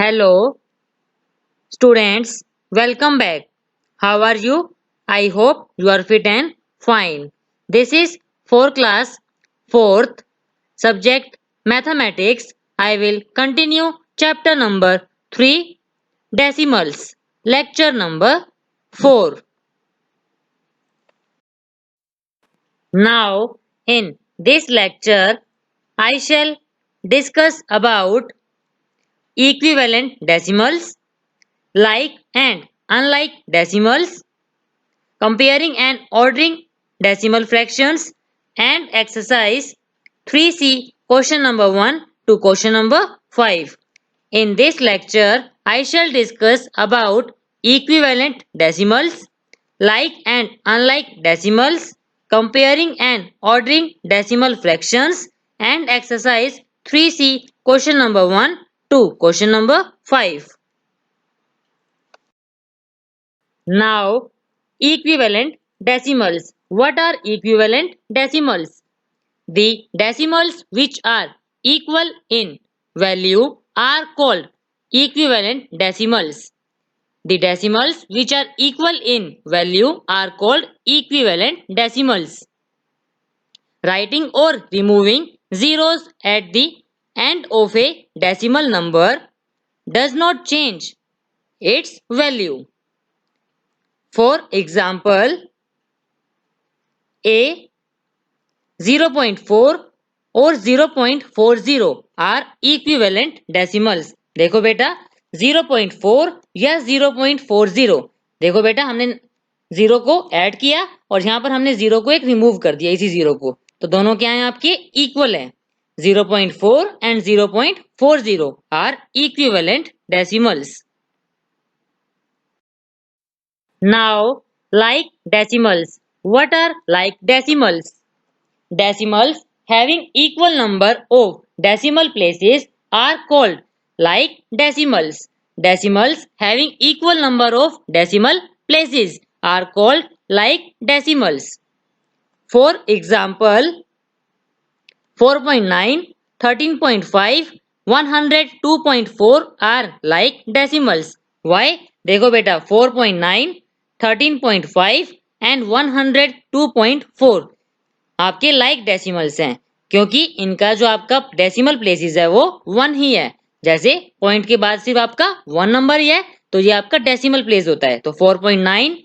Hello, students. Welcome back. How are you? I hope you are fit and fine. This is for class 4th subject mathematics. I will continue chapter number 3 decimals. Lecture number 4. Now, in this lecture, I shall discuss about equivalent decimals, like and unlike decimals, comparing and ordering decimal fractions, and exercise 3C question number 1 to question number 5. In this lecture, I shall discuss about equivalent decimals, like and unlike decimals, comparing and ordering decimal fractions, and exercise 3C question number 1 to question number 5. Now, equivalent decimals. What are equivalent decimals? The decimals which are equal in value are called equivalent decimals. The decimals which are equal in value are called equivalent decimals. Writing or removing zeros at the end of a decimal number does not change its value. For example, a 0.4 और 0.40 are equivalent decimals. देखो बेटा 0.4 या 0.40, देखो बेटा हमने zero को add किया और यहाँ पर हमने जीरो को एक रिमूव कर दिया, इसी जीरो को, तो दोनों क्या है आपके इक्वल है. 0.4 and 0.40 are equivalent decimals. Now, like decimals. What are like decimals? Decimals having equal number of decimal places are called like decimals. Decimals having equal number of decimal places are called like decimals. For example, 4.9, 13.5, 102.4 are like decimals. Why? देखो बेटा 4.9, 13.5 and 102.4 आपके like decimals हैं, क्योंकि इनका जो आपका decimal places है वो 1 ही है. जैसे पॉइंट के बाद सिर्फ आपका 1 नंबर ही है तो ये आपका डेसिमल प्लेस होता है. तो 4.9,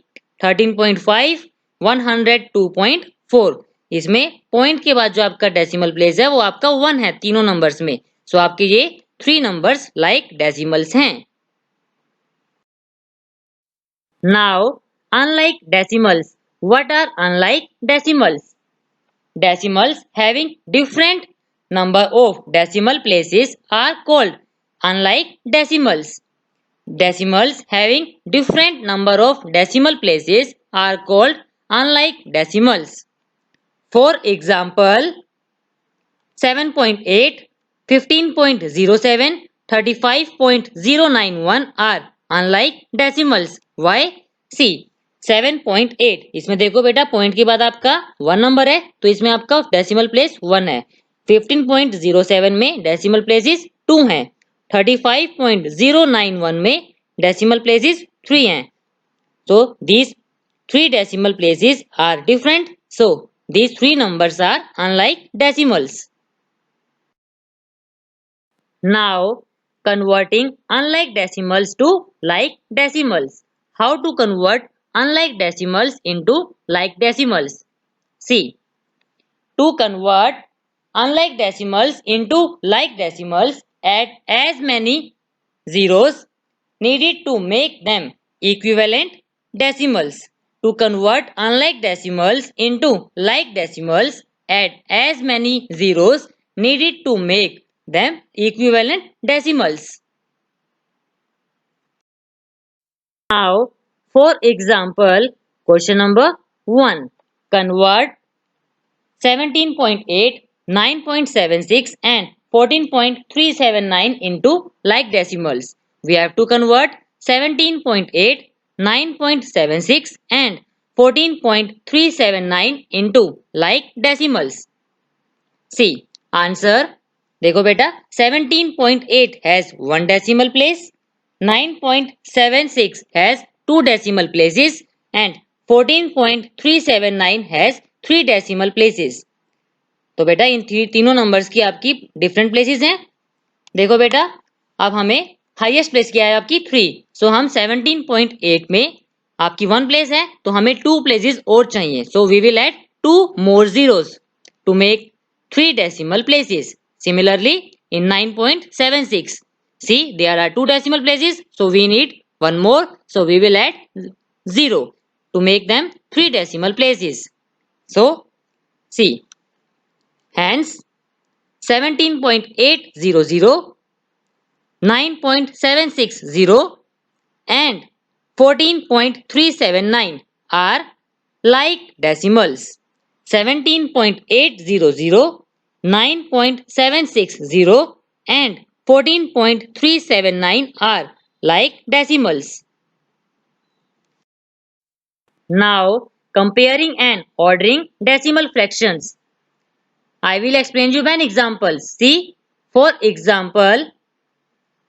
13.5, 102.4, इसमें पॉइंट के बाद जो आपका डेसिमल प्लेस है वो आपका 1 है तीनों नंबर्स में. सो आपके ये 3 नंबर्स लाइक डेसिमल्स हैं. Now, unlike decimals. What are unlike decimals? Decimals having different number of decimal places are called unlike decimals. Decimals having different number of decimal places are called unlike decimals. For example, 7.8, 15.07, 35.091 are unlike decimals. Why? See, 7.8 इसमें देखो बेटा point के बाद आपका 1 number है तो इसमें आपका डेसिमल प्लेस 1 है. 15.07 में डेसिमल प्लेसेस 2 हैं. 35.091 में डेसिमल प्लेसेस 3 हैं. So these 3 decimal places are different. So these 3 numbers are unlike decimals. Now, converting unlike decimals to like decimals. How to convert unlike decimals into like decimals? See, to convert unlike decimals into like decimals, add as many zeros needed to make them equivalent decimals. To convert unlike decimals into like decimals, add as many zeros needed to make them equivalent decimals. Now, for example, question number 1. Convert 17.8, 9.76 and 14.379 into like decimals. We have to convert 17.8, 9.76 and 14.379 into like decimals. See, answer देखो बेटा 17.8 has one decimal place, 9.76 has two decimal places and 14.379 has three decimal places. तो बेटा इन तीनों numbers की आपकी different places हैं. देखो बेटा अब हमें हाईएस्ट प्लेस क्या है आपकी 3. सो हम 17.8 में आपकी 1 प्लेस है तो हमें 2 प्लेसेस और चाहिए. So we will add 2 more zeros to make 3 decimal places. Similarly in 9.76, see there are 2 decimal places, so we need one more, so we will add 0 to make them 3 decimal places. So see, hence 17.800, 9.760 and 14.379 are like decimals. 17.800, 9.760 and 14.379 are like decimals. Now comparing and ordering decimal fractions. I will explain you an example. See, for example,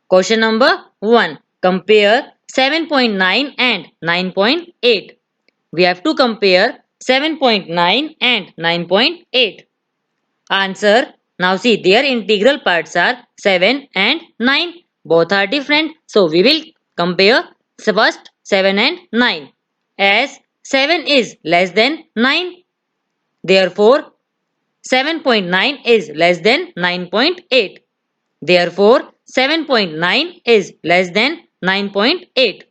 question number 1. Compare 7.9 and 9.8. We have to compare 7.9 and 9.8. Answer. Now see, their integral parts are 7 and 9. Both are different. So we will compare first 7 and 9. As 7 is less than 9. Therefore, 7.9 is less than 9.8. Therefore, 7.9 is less than 9.8.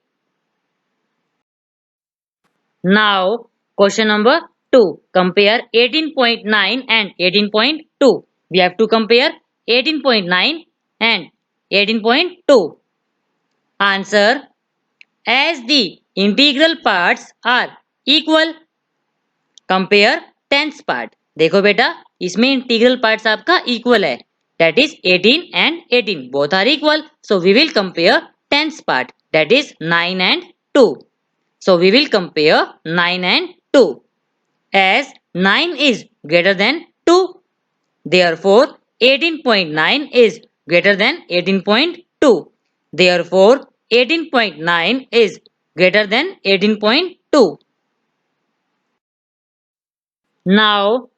Now, question number 2. Compare 18.9 and 18.2. We have to compare 18.9 and 18.2. Answer. As the integral parts are equal, compare tens part. देखो बेटा इसमें integral parts आपका equal है, that is 18 and 18 both are equal, so we will compare tens part, that is 9 and 2. So we will compare 9 and 2. As 9 is greater than 2, therefore 18.9 is greater than 18.2. Therefore 18.9 is greater than 18.2. Now,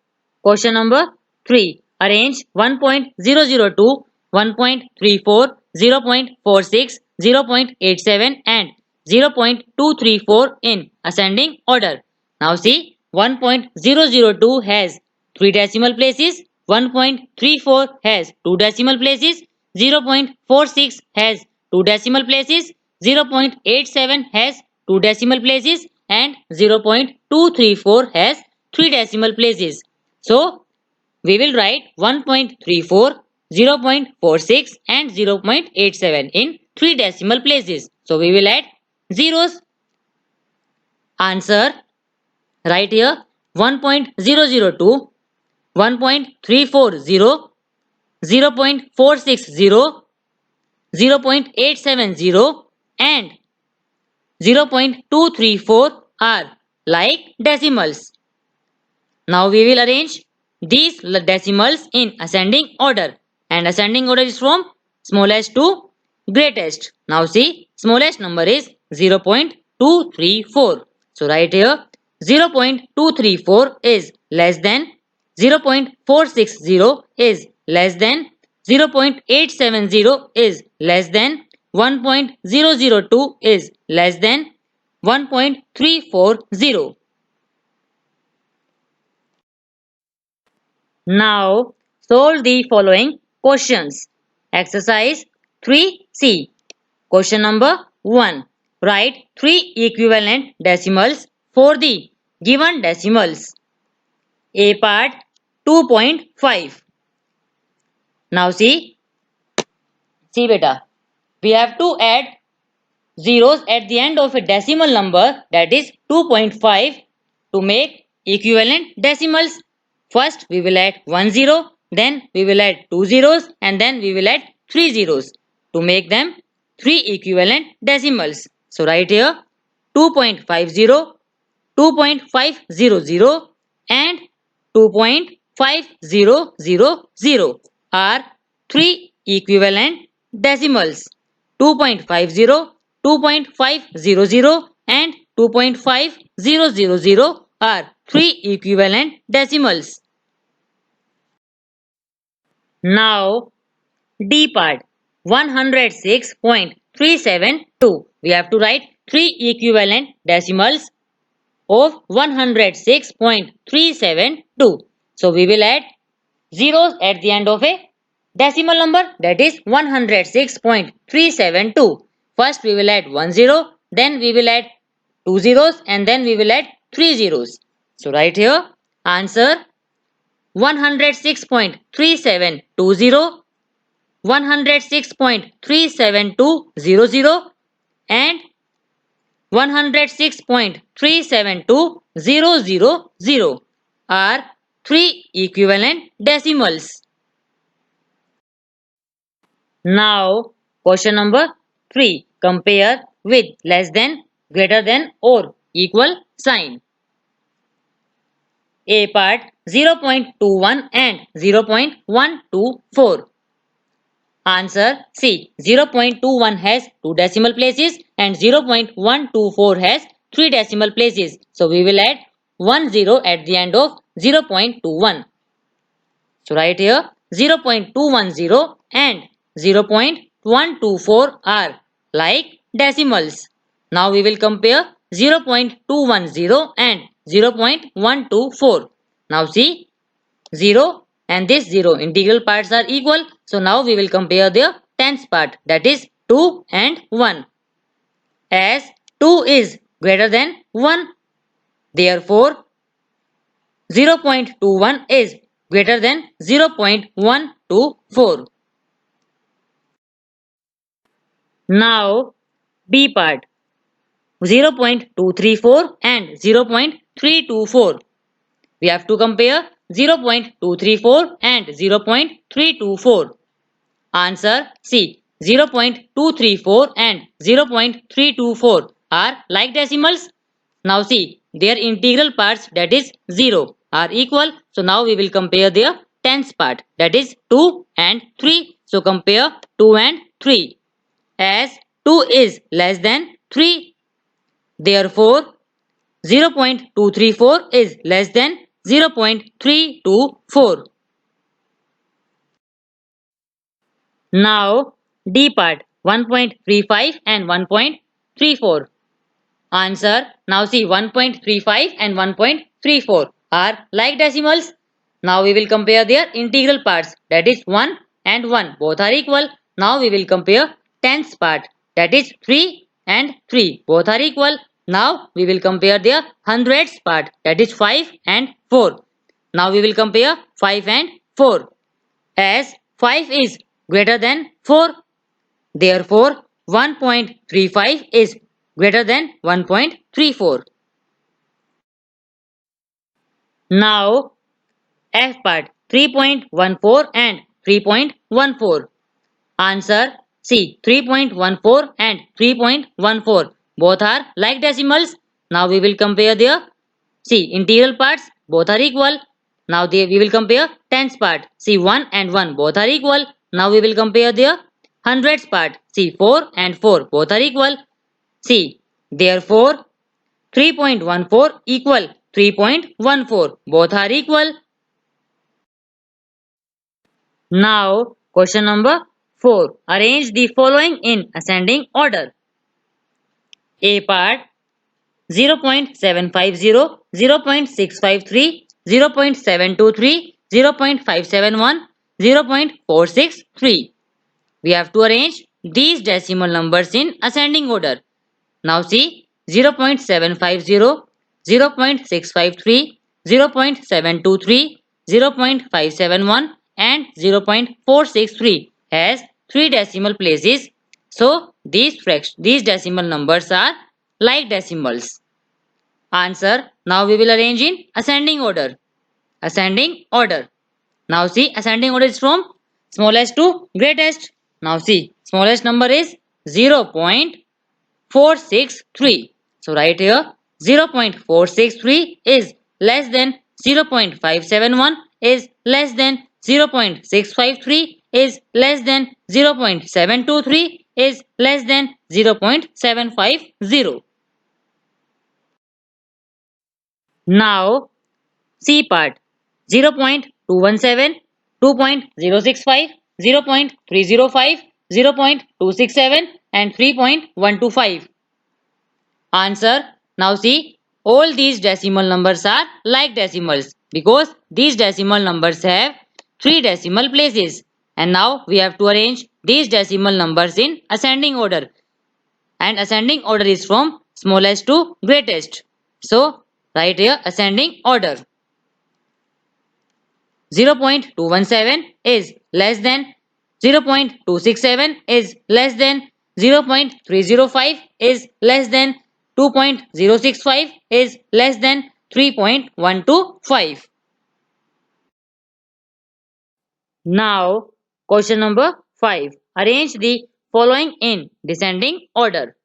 question number 3. Arrange 1.002, 1.34, 0.46, 0.87 and 0.234 in ascending order. Now see, 1.002 has 3 decimal places, 1.34 has 2 decimal places, 0.46 has 2 decimal places, 0.87 has 2 decimal places and 0.234 has 3 decimal places. So, we will write 1.34, 0.46 and 0.87 in 3 decimal places. So, we will add zeros. Answer. Right here 1.002, 1.340, 0.460, 0.870 and 0.234 are like decimals. Now we will arrange these decimals in ascending order, and ascending order is from smallest to greatest. Now see, smallest number is 0.234. So right here 0.234 is less than 0.460 is less than 0.870 is less than 1.002 is less than 1.340. Now solve the following questions. Exercise 3C. Question number 1. Write 3 equivalent decimals for the given decimals. A part 2.5. Now see beta. We have to add zeros at the end of a decimal number, that is 2.5, to make equivalent decimals. First we will add 1 zero, then we will add 2 zeros and then we will add 3 zeros to make them 3 equivalent decimals. So right here 2.50, 2.500 and 2.5000 are three equivalent decimals. 2.50, 2.500 and 2.5000 are three equivalent decimals. Now D part 106.372. We have to write three equivalent decimals of 106.372. So we will add zeros at the end of a decimal number, that is 106.372. First we will add 1 zero, then we will add 2 zeros and then we will add 3 zeros. So right here answer 106.3720, 106.37200 and 106.37200 are three equivalent decimals. Now question number 3. Compare with less than, greater than or equal sign. A part 0.21 and 0.124. Answer C. 0.21 has 2 decimal places and 0.124 has 3 decimal places. So we will add 1 zero at the end of 0.21. So right here 0.210 and 0.124 are like decimals. Now we will compare 0.210 and 0.124. Now see 0 and this 0 integral parts are equal. So now we will compare their tens part, that is 2 and 1. As 2 is greater than 1, therefore 0.21 is greater than 0.124. Now B part 0.234 and 0.324. We have to compare 0.234 and 0.324. Answer C. 0.234 and 0.324 are like decimals. Now see, their integral parts, that is 0, are equal. So now we will compare their tens part, that is 2 and 3. So compare 2 and 3. As 2 is less than 3, therefore 0.234 is less than 0.324. Now D part 1.35 and 1.34. Answer. Now see 1.35 and 1.34 are like decimals. Now we will compare their integral parts, that is 1 and 1, both are equal. Now we will compare tens part, that is 3 and 3, both are equal. Now we will compare their hundreds part, that is 5 and 4. Now we will compare 5 and 4. As 5 is greater than 4, therefore 1.35 is greater than 1.34. Now F part 3.14 and 3.14. Answer C. 3.14 and 3.14 both are like decimals. Now we will compare their integral parts, both are equal. Now we will compare tens part. See 1 and 1 both are equal. Now we will compare their hundreds part. See 4 and 4 both are equal. See, therefore 3.14 equal 3.14, both are equal. Now question number 4. Arrange the following in ascending order. A part 0.750, 0.653, 0.723, 0.571, 0.463. We have to arrange these decimal numbers in ascending order. Now see 0.750, 0.653, 0.723, 0.571 and 0.463 has 3 decimal places. So these decimal numbers are like decimals. Answer. Now we will arrange in ascending order. Ascending order. Now see, ascending order is from smallest to greatest. Now see, smallest number is 0.463. So right here 0.463 is less than 0.571 is less than 0.653 is less than 0.723 is less than 0.750. Now C part 0.217, 2.065, 0.305, 0.267 and 3.125. Answer. Now see, all these decimal numbers are like decimals because these decimal numbers have 3 decimal places. And now we have to arrange these decimal numbers in ascending order. And ascending order is from smallest to greatest. So write here ascending order. 0.217 is less than 0.267 is less than 0.305 is less than 2.065 is less than 3.125. Now question number 5. Arrange the following in descending order.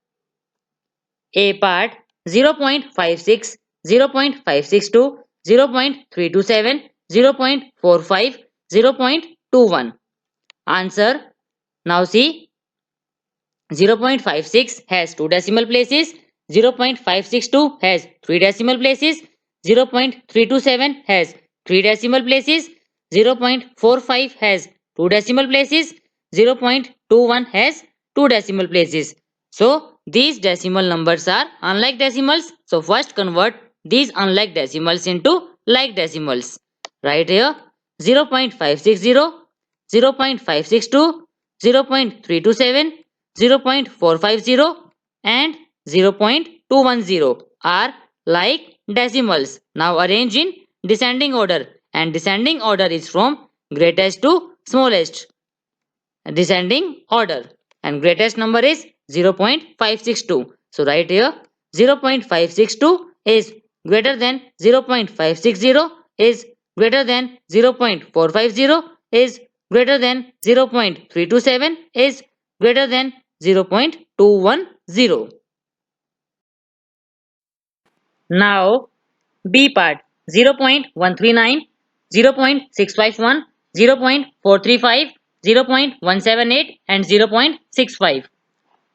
A part 0.56, 0.562, 0.327, 0.45, 0.21. Answer. Now see, 0.56 has 2 decimal places, 0.562 has 3 decimal places, 0.327 has 3 decimal places, 0.45 has 2 decimal places, 0.21 has 2 decimal places. So these decimal numbers are unlike decimals. So first convert these unlike decimals into like decimals. Right here 0.560, 0.562, 0.327, 0.450 and 0.210 are like decimals. Now arrange in descending order and descending order is from greatest to smallest. Descending order and greatest number is 0.562. So right here 0.562 is greater than 0.560 is greater than 0.450 is greater than 0.327 is greater than 0.210. Now B part 0.139, 0.651, 0.435, 0.178 and 0.65.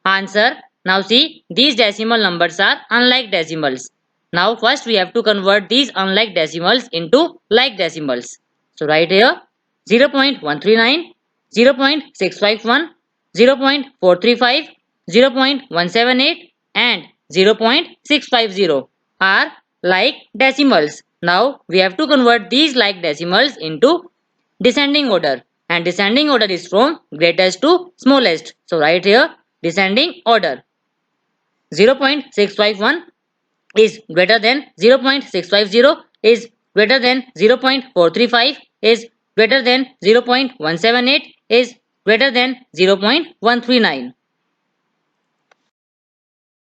Answer. Now see, these decimal numbers are unlike decimals. Now first we have to convert these unlike decimals into like decimals. So right here 0.139, 0.651, 0.435, 0.178 and 0.650 are like decimals. Now we have to convert these like decimals into descending order and descending order is from greatest to smallest. So right here descending order 0.651 is greater than 0.650 is greater than 0.435 is greater than 0.178 is greater than 0.139.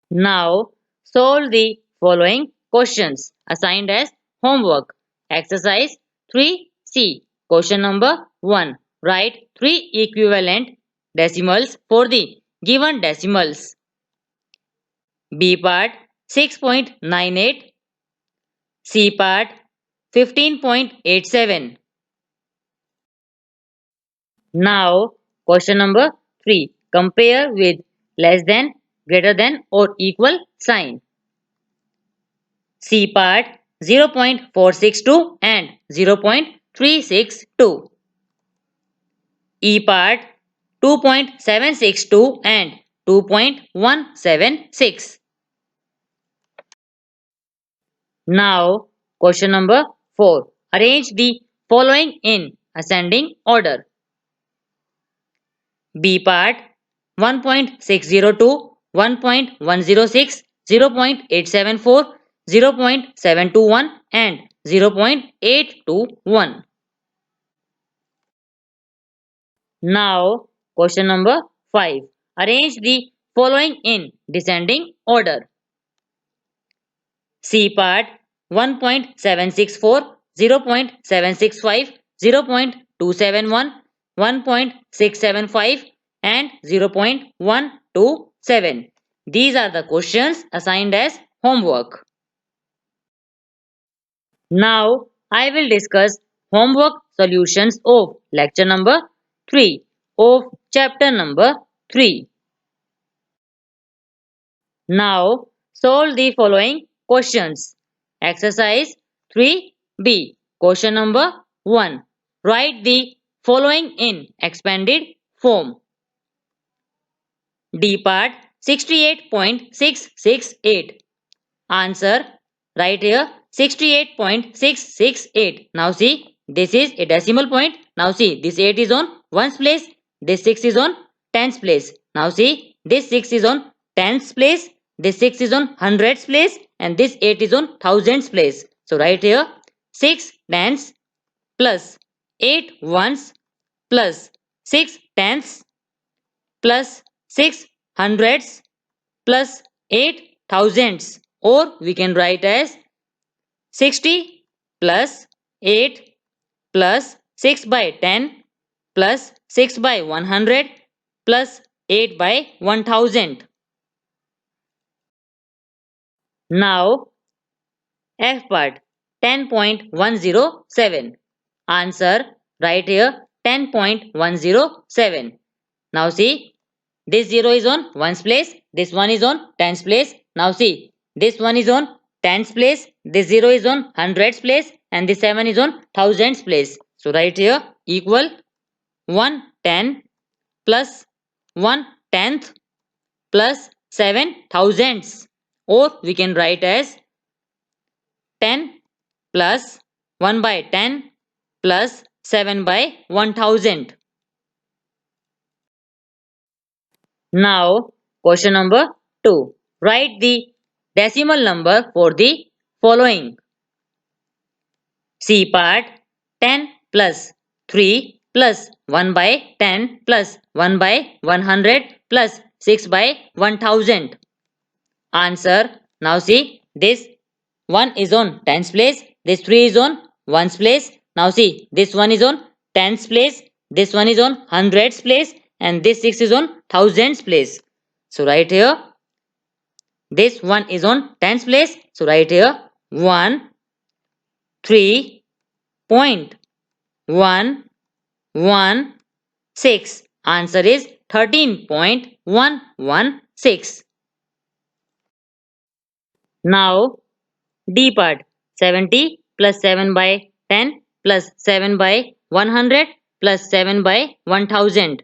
Now solve the following questions assigned as homework. Exercise 3C. Question number 1. Write 3 equivalent decimals for the given decimals. B part 6.98, C part 15.87. Now question number 3. Compare with less than, greater than or equal sign. C part 0.462 and 0.362. E part 2.762 and 2.176. Now question number 4. Arrange the following in ascending order. B part 1.602, 1.106, 0.874, 0.721 and 0.821. Now question number 5. Arrange the following in descending order. C part 1.764, 0.765, 0.271, 1.675 and 0.127. These are the questions assigned as homework. Now I will discuss homework solutions of lecture number 3 of chapter number 3. Now solve the following questions. Exercise 3B. Question number 1. Write the following in expanded form. D part 68.668. Answer right here 68.668. Now see, this is a decimal point. Now see, this 8 is on ones place, this 6 is on tens place. Now see, this 6 is on tens place, this 6 is on hundreds place, and this 8 is on thousands place. So right here 6 tens plus 8 ones plus 6 tens plus 6 hundreds plus 8 thousands, or we can write as 60 plus 8 plus 6 by 10 plus 6 by 100 plus 8 by 1000. Now F part 10.107. Answer right here 10.107. Now see, this 0 is on ones place, this one is on tens place. Now see, this one is on tens place, this 0 is on hundreds place, and this 7 is on thousands place. So right here equal 110 plus 1 tenth plus 7 thousands, or we can write as 10 plus 1 by 10 plus 7 by 1000. Now, question number 2. Write the decimal number for the following. C part 10 plus 3 plus 1 by 10 plus 1 by 100 plus 6 by 1000. Answer. Now see, this 1 is on tens place, this 3 is on ones place. Now see, this 1 is on tens place, this one is on hundreds place, and this 6 is on thousands place. So right here, this 1 is on tens place. So right here, 1, 3.116. Answer is 13.116. Now D part 70 plus 7 by 10 plus 7 by 100 plus 7 by 1000.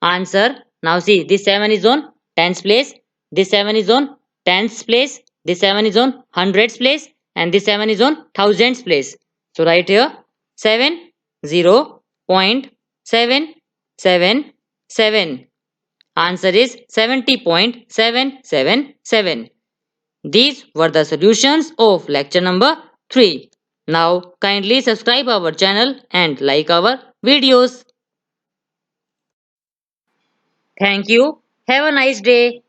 Answer. Now see, this 7 is on tens place, this 7 is on tens place, this 7 is on hundreds place, and this 7 is on thousands place. So right here 70.777. Answer is 70.777. These were the solutions of lecture number 3. Now kindly subscribe our channel and like our videos. Thank you. Have a nice day.